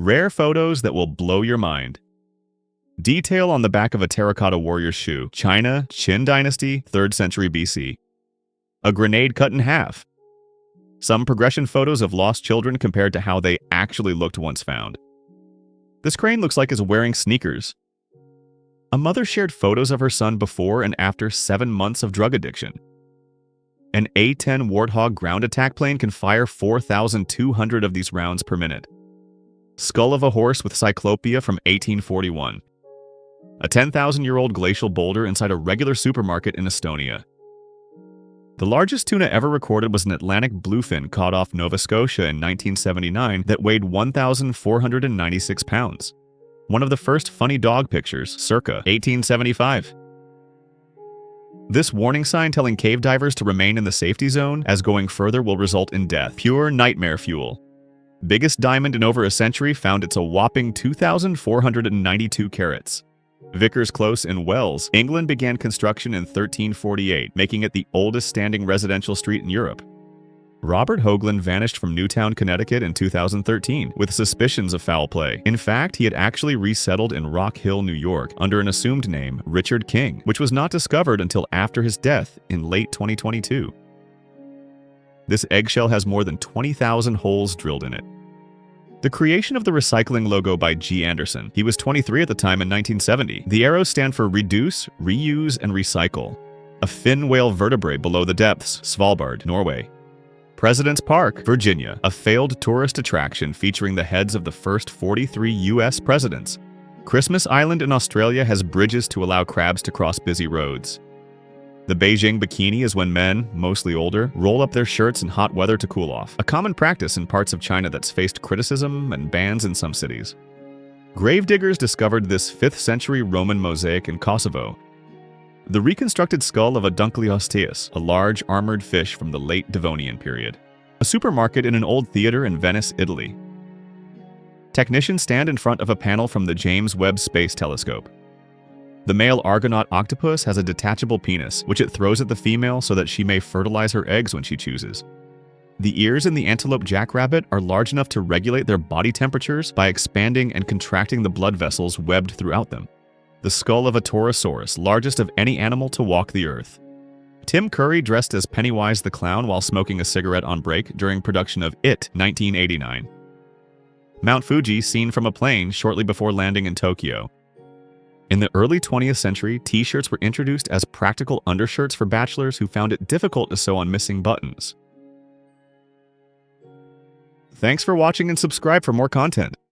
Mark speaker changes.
Speaker 1: Rare photos that will blow your mind. Detail on the back of a terracotta warrior's shoe. China, Qin Dynasty, 3rd century BC. A grenade cut in half. Some progression photos of lost children compared to how they actually looked once found. This crane looks like it's wearing sneakers. A mother shared photos of her son before and after 7 months of drug addiction. An A-10 Warthog ground attack plane can fire 4,200 of these rounds per minute. Skull of a horse with cyclopia from 1841. A 10,000-year-old glacial boulder inside a regular supermarket in Estonia. The largest tuna ever recorded was an Atlantic bluefin caught off Nova Scotia in 1979 that weighed 1,496 pounds. One of the first funny dog pictures, circa 1875. This warning sign telling cave divers to remain in the safety zone, as going further will result in death. Pure nightmare fuel. Biggest diamond in over a century found it's a whopping 2,492 carats. Vickers Close in Wells, England began construction in 1348, making it the oldest standing residential street in Europe. Robert Hoagland vanished from Newtown, Connecticut in 2013 with suspicions of foul play. In fact, he had actually resettled in Rock Hill, New York under an assumed name, Richard King, which was not discovered until after his death in late 2022. This eggshell has more than 20,000 holes drilled in it. The creation of the recycling logo by G. Anderson. He was 23 at the time in 1970. The arrows stand for reduce, reuse, and recycle. A fin whale vertebrae below the depths, Svalbard, Norway. President's Park, Virginia, a failed tourist attraction featuring the heads of the first 43 U.S. presidents. Christmas Island in Australia has bridges to allow crabs to cross busy roads. The Beijing bikini is when men, mostly older, roll up their shirts in hot weather to cool off, a common practice in parts of China that's faced criticism and bans in some cities. Gravediggers discovered this 5th century Roman mosaic in Kosovo. The reconstructed skull of a Dunkleosteus, a large armored fish from the late Devonian period. A supermarket in an old theater in Venice, Italy. Technicians stand in front of a panel from the James Webb Space Telescope. The male Argonaut octopus has a detachable penis, which it throws at the female so that she may fertilize her eggs when she chooses. The ears in the antelope jackrabbit are large enough to regulate their body temperatures by expanding and contracting the blood vessels webbed throughout them. The skull of a Torosaurus, largest of any animal to walk the earth. Tim Curry dressed as Pennywise the Clown while smoking a cigarette on break during production of It, 1989. Mount Fuji seen from a plane shortly before landing in Tokyo. In the early 20th century, t-shirts were introduced as practical undershirts for bachelors who found it difficult to sew on missing buttons. Thanks for watching and subscribe for more content.